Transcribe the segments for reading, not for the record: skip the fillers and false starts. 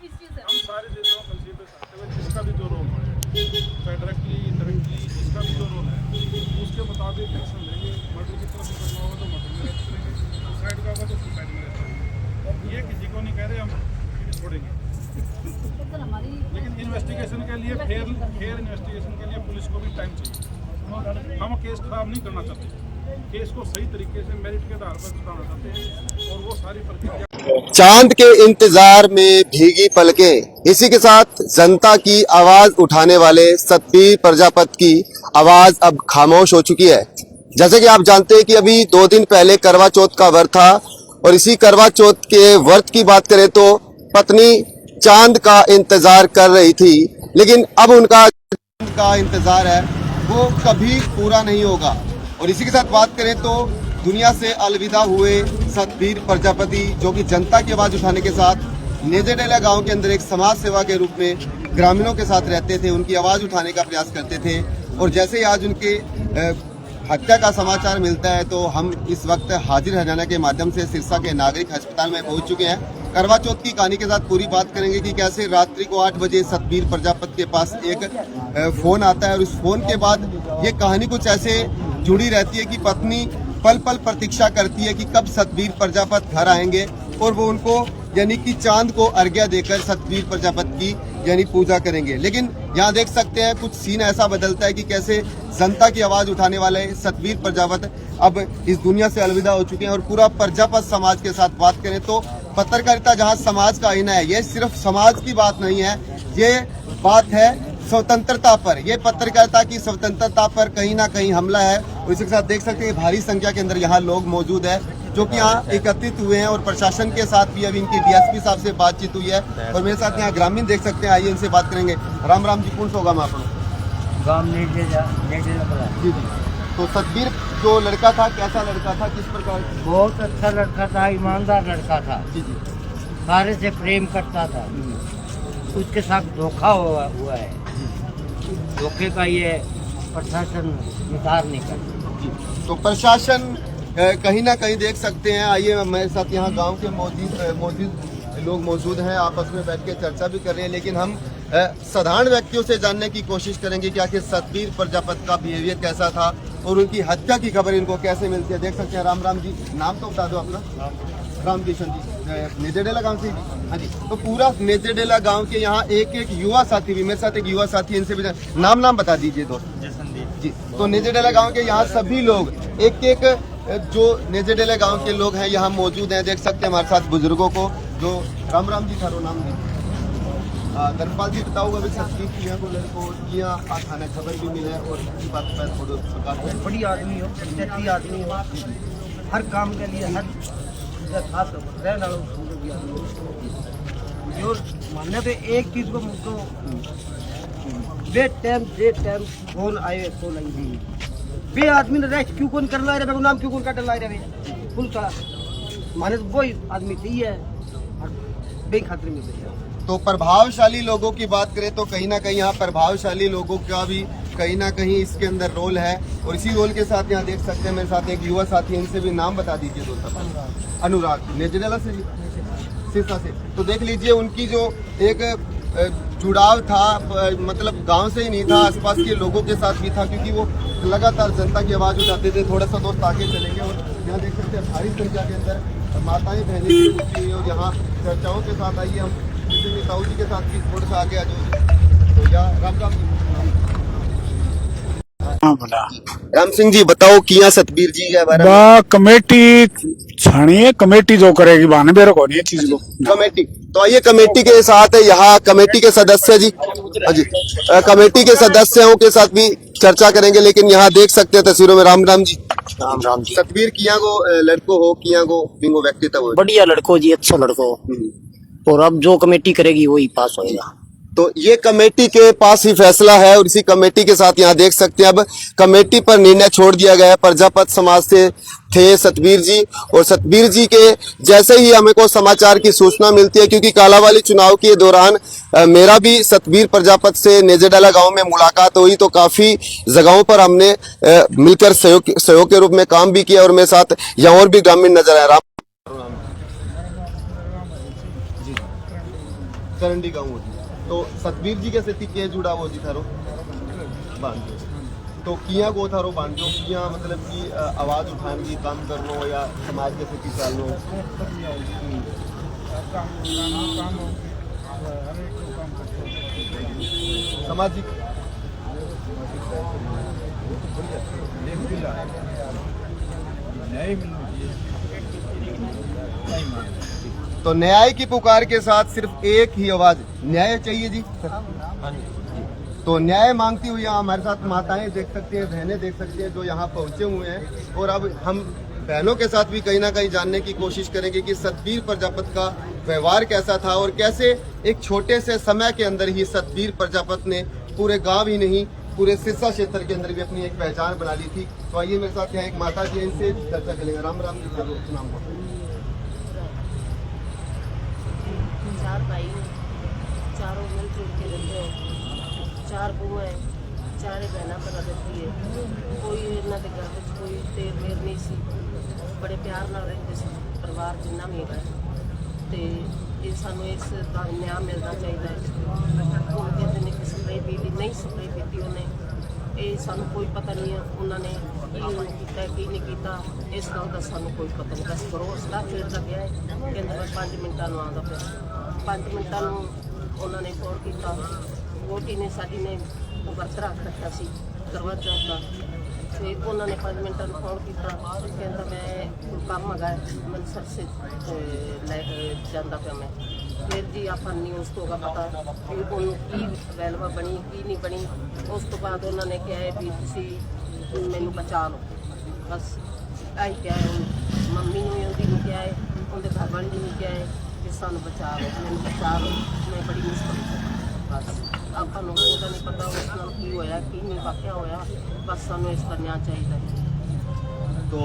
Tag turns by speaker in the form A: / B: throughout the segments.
A: किस चीज़ से?
B: हम सारे देशों में कंसीडर करते हुए जिसका भी जो रोल है, फेडरली इनडायरेक्टली जिसका भी जो रोल है उसके मुताबिक एक्शन लेंगे। मर्डर की तरफ करना होगा तो मर्डर में रेस्ट करेंगे, सुसाइड का होगा तो सुसाइड में रेस्ट करेंगे। और ये किसी को नहीं कह रहे हम भी छोड़ेंगे,
A: सर हमारी
B: लेकिन इन्वेस्टिगेशन के लिए फेयर इन्वेस्टिगेशन के लिए पुलिस को भी टाइम चाहिए। हम केस खराब नहीं करना चाहते, केस को सही तरीके से मेरिट के आधार पर चुकाना चाहते हैं और वो सारी प्रक्रिया।
C: चांद के इंतजार में भीगी पलकें, इसी के साथ जनता की आवाज उठाने वाले सतबीर प्रजापति की आवाज अब खामोश हो चुकी है। जैसे कि आप जानते हैं कि अभी 2 दिन पहले करवा चौथ का व्रत था और इसी करवा चौथ के व्रत की बात करें तो पत्नी चांद का इंतजार कर रही थी, लेकिन अब उनका का इंतजार है वो कभी पूरा नहीं होगा। और इसी के साथ बात करें तो दुनिया से अलविदा हुए सतबीर प्रजापति, जो कि जनता की आवाज उठाने के साथ नेजेडेला गांव के अंदर एक समाज सेवा के रूप में ग्रामीणों के साथ रहते थे, उनकी आवाज उठाने का प्रयास करते थे। और जैसे ही आज उनके हत्या का समाचार मिलता है तो हम इस वक्त हाजिर हरियाणा के माध्यम से सिरसा के नागरिक अस्पताल में पहुंच चुके हैं। करवा चौथ की कहानी के साथ पूरी बात करेंगे कि कैसे रात्रि को 8 बजे सतबीर प्रजापति के पास एक फोन आता है और उस फोन के बाद ये कहानी कुछ ऐसे जुड़ी रहती है कि पत्नी पल पल प्रतीक्षा करती है कि कब सतबीर प्रजापति घर आएंगे और वो उनको यानी कि चांद को अर्घ्य देकर सतबीर प्रजापति की यानी पूजा करेंगे। लेकिन यहाँ देख सकते हैं कुछ सीन ऐसा बदलता है कि कैसे जनता की आवाज उठाने वाले सतबीर प्रजापति अब इस दुनिया से अलविदा हो चुके हैं। और पूरा प्रजापति समाज के साथ बात करें तो पत्रकारिता जहाँ समाज का आईना है, ये सिर्फ समाज की बात नहीं है, ये बात है स्वतंत्रता पर। ये पत्रकारिता की स्वतंत्रता पर कहीं ना कहीं हमला है। और इसके साथ देख सकते हैं भारी संख्या के अंदर यहाँ लोग मौजूद है जो कि यहाँ एकत्रित हुए हैं और प्रशासन के साथ भी अभी इनकी डीएसपी साहब से बातचीत हुई है। और मेरे साथ यहाँ ग्रामीण देख सकते हैं, आइए इनसे बात करेंगे। राम राम जी, कौन सा होगा मैं जी जी। तो सतबीर जो लड़का था कैसा लड़का था, किस प्रकार?
D: बहुत अच्छा लड़का था, ईमानदार लड़का था,
C: जी जी।
D: सारे से प्रेम करता था। उसके साथ धोखा हुआ है, धोखे का ये प्रशासन निदार नहीं करता।
C: जी। तो प्रशासन कहीं ना कहीं देख सकते हैं, आइए मेरे साथ यहाँ गांव के मौजूद लोग मौजूद हैं, आपस में बैठ के चर्चा भी कर रहे हैं। लेकिन हम साधारण व्यक्तियों से जानने की कोशिश करेंगे कि आखिर सतबीर प्रजापति का बिहेवियर कैसा था और उनकी हत्या की खबर इनको कैसे मिलती है। देख सकते हैं। राम राम जी, नाम तो बता दो अपना। राम किशन जी, नेजेडेला गांव से। हाँ जी। तो पूरा नेजेडेला गांव के यहाँ एक एक युवा साथी भी, मेरे साथ एक युवा साथी, इनसे भी नाम बता दीजिए दोस्त जी। तो नेजेडेला गांव के यहाँ सभी लोग एक एक जो नेजेडेला गांव के लोग हैं यहाँ मौजूद हैं। देख सकते हैं हमारे साथ बुजुर्गों को जो राम राम जी थारो नाम जी धर्मपाल जी बताओगे अभी सतबीर की को लड़को यहाँ थाने खबर भी मिले और इसी बात पर थोड़ा सरकार
D: बड़ी आदमी हो, जैसी आदमी हो, हर काम के लिए हर खास रहने जो मानने पे एक चीज को मुझको बे टाइम फोन आए फोन आई बे आदमी ने रेस्ट क्यों कौन कर ला रहे, नाम क्यों कौन काट ला रहे फुल चढ़ा माने वो आदमी सही है और बे खतरे में है।
C: तो प्रभावशाली लोगों की बात करें तो कहीं ना कहीं यहाँ प्रभावशाली लोगों का भी कहीं ना कहीं इसके अंदर रोल है। और इसी रोल के साथ यहाँ देख सकते हैं मेरे साथ एक युवा साथी, इनसे भी नाम बता दीजिए दोस्तों। अनुराग, नेजेडेला से, सिरसा से। तो देख लीजिए उनकी जो एक जुड़ाव था, मतलब गांव से ही नहीं था, आसपास के लोगों के साथ भी था, क्योंकि वो लगातार जनता की आवाज़ उठाते थे। थोड़ा सा दोस्त आगे चलेंगे और यहाँ देख सकते हैं भारी संख्या के अंदर माताएं बहनें भी पहुंची हुई और यहाँ चर्चाओं के साथ आइए हम ताऊ जी के साथ भी थोड़ा सा आगे आ जाओ। तो या राम राम राम सिंह जी बताओ किया सतबीर जी के बारे में।
E: कमेटी छानी है, कमेटी जो करेगी बहाने बेरो को नहीं चीज को
C: कमेटी। तो आइए कमेटी के साथ है यहाँ कमेटी के सदस्य जी। हाँ जी, कमेटी के सदस्यों के साथ भी चर्चा करेंगे। लेकिन यहाँ देख सकते हैं तस्वीरों में राम राम जी।
F: राम राम जी।
C: सतबीर किया को लड़को हो, किया को बिंगो व्यक्तित्व हो,
F: बढ़िया लड़को जी, अच्छा लड़को। और अब जो कमेटी करेगी वही पास होएगा।
C: तो ये कमेटी के पास ही फैसला है। और इसी कमेटी के साथ यहाँ देख सकते हैं अब कमेटी पर निर्णय छोड़ दिया गया है। प्रजापति समाज से थे सतबीर जी और सतबीर जी के जैसे ही हमें को समाचार की सूचना मिलती है, क्योंकि कालावाली चुनाव के दौरान मेरा भी सतबीर प्रजापति से नेजेडाला गांव में मुलाकात हुई। तो काफी जगहों पर हमने मिलकर सहयोग के रूप में काम भी किया और मेरे साथ यहाँ और भी ग्रामीण नजर आए। करंडी गाँव होती तो सतबीर जी कैसे थी के जुड़ा वो जी थारो बांधो तो किया को थारो बांधो किया मतलब कि आवाज़ उठाने की काम करनो या समाज कैसे की चालनो सामाजिक तो न्याय की पुकार के साथ सिर्फ एक ही आवाज न्याय चाहिए जी। तो न्याय मांगती हुई यहाँ हमारे साथ माताएं देख सकते हैं, बहनें देख सकते हैं जो यहाँ पहुंचे हुए हैं। और अब हम बहनों के साथ भी कहीं ना कहीं जानने की कोशिश करेंगे कि सतबीर प्रजापति का व्यवहार कैसा था और कैसे एक छोटे से समय के अंदर ही सतबीर प्रजापति ने पूरे गांव ही नहीं पूरे सिरसा क्षेत्र के अंदर भी अपनी एक पहचान बना ली थी। तो आइए मेरे साथ यहाँ एक माता जी हैं, इनसे चर्चा करेंगे। राम राम जी, नाम बोलो।
A: चार भाई चारों मिलजुल के रहते हैं, चार बुआ है, चारे बहना बना देती है। कोई इन्हों के घर में कोई देर मेर नहीं सी, बड़े प्यार नाल रहते सी परिवार जिन्ना भी है। तो ये सानू इसका न्याय मिलना चाहिए है। वो कहते हैं कि स्प्रे पीती नहीं, स्प्रे पीती उन्हें ये सानू कोई पता नहीं है उन्होंने की नहीं किया, इस गल का सानू कोई पता नहीं। बस भरोस का खेलता गया है, कहते मैं 5 मिनटा आता पाया, 5 मिनटा उन्होंने फोन किया। वोटी ने साड़ी ने वर्त रख रखा सी करवा चौथ का, फिर उन्होंने 5 मिनटा फोन किया, कहता मैं कोई काम मंगा मंसर से जाता पाया मैं। फिर जी आप न्यूज़ तो होगा पता कि उन्होंने की वैल्यू बनी की नहीं बनी। उस तो बाद उन्होंने कहा है भी तुम मैनू बचा लो, बस आई क्या है। मम्मी ने उनकी नहीं क्या है, उनके घर वाली ने नहीं क्या है कि सानू बचा लो, मैनू बचा लो, मैं बड़ी मुश्किल से बस आपको नहीं पता उस नाल की होया की नहीं वाकया होया, बस सानू इस पर न्याय चाहिए।
C: तो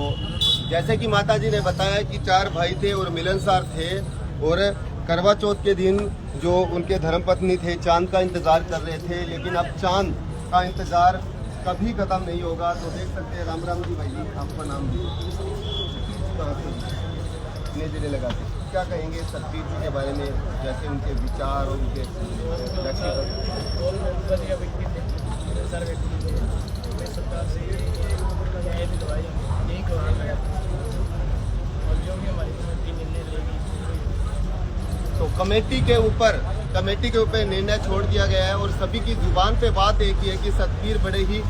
C: जैसे कि माता जी ने बताया कि 4 भाई थे और मिलनसार थे और करवा चौथ के दिन जो उनके धर्मपत्नी थे चांद का इंतजार कर रहे थे, लेकिन अब चांद का इंतजार कभी खत्म नहीं होगा। तो देख सकते हैं। राम राम जी भाई जी, आपका नाम भी कितने जिले लगाते, क्या कहेंगे सतबीर जी के बारे में, जैसे उनके विचार और उनके तो कमेटी के ऊपर निर्णय छोड़ दिया गया है और सभी की जुबान पे बात एक ही है कि सतबीर बड़े ही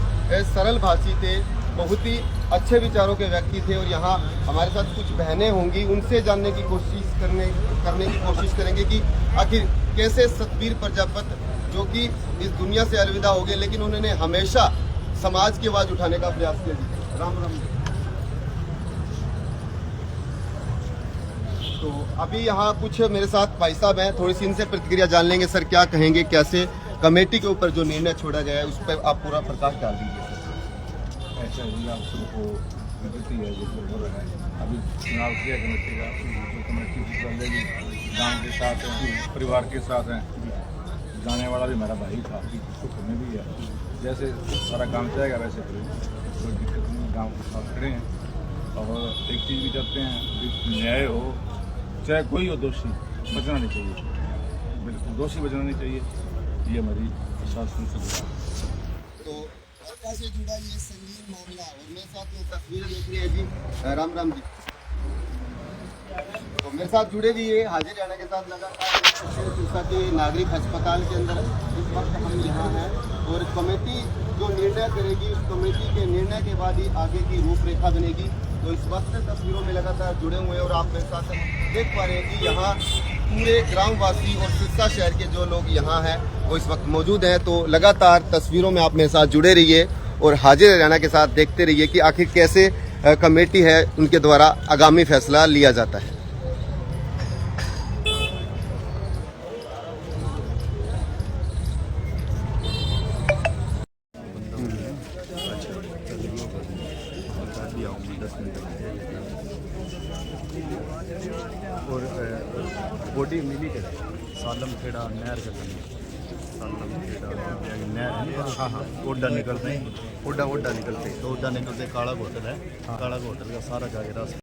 C: सरल भाषी थे, बहुत ही अच्छे विचारों के व्यक्ति थे। और यहाँ हमारे साथ कुछ बहनें होंगी, उनसे जानने की कोशिश करने की कोशिश करेंगे कि आखिर कैसे सतबीर प्रजापति जो कि इस दुनिया से अलविदा हो गए, लेकिन उन्होंने हमेशा समाज की आवाज़ उठाने का प्रयास किया। राम राम। तो अभी यहाँ कुछ मेरे साथ भाई साहब हैं, थोड़ी सी इनसे प्रतिक्रिया जान लेंगे। सर क्या कहेंगे, कैसे कमेटी के ऊपर जो निर्णय छोड़ा गया है उस पर आप पूरा प्रकाश डाल दीजिए।
G: ऐसा ही आप सबको विनती है जो हो रहा है अभी चुनाव किया कमेटी का, जो कमेटी की गाँव के साथ हैं, परिवार के साथ हैं। जाने वाला भी हमारा भाई था, सुख में भी है। जैसे सारा काम चाहेगा वैसे कोई दिक्कत नहीं, गाँव के साथ खड़े हैं। और एक चीज़ भी चाहते हैं न्याय हो, चाहे कोई हो, दोषी बचना नहीं चाहिए, बिल्कुल दोषी बचना नहीं चाहिए। ये हमारी प्रशासन से जुड़ा।
C: तो कैसे जुड़ा ये संगीन मामला, और मेरे साथ ये तस्वीरें देख रही है जी। राम राम जी, तो मेरे साथ जुड़े भी ये हाजिर रहने के साथ लगातार सिरसा के नागरिक अस्पताल के अंदर इस वक्त हम यहाँ हैं। और कमेटी जो निर्णय करेगी, उस कमेटी के निर्णय के बाद ही आगे की रूपरेखा बनेगी। तो इस वक्त तस्वीरों में लगातार जुड़े हुए हैं और आप मेरे साथ देख पा रहे हैं कि यहाँ पूरे ग्रामवासी और सिरसा शहर के जो लोग यहाँ हैं वो इस वक्त मौजूद हैं। तो लगातार तस्वीरों में आप मेरे साथ जुड़े रहिए और हाजिर रहना के साथ देखते रहिए कि आखिर कैसे कमेटी है उनके द्वारा आगामी फैसला लिया जाता है।
H: और बॉडी मिली के सालम खेड़ा नहर के सालम खेड़ा नहर है। हाँ हाँ, ओडा निकलते हैं, ओडा निकलते काला होटल है, काला होटल का सारा जाके रास्ता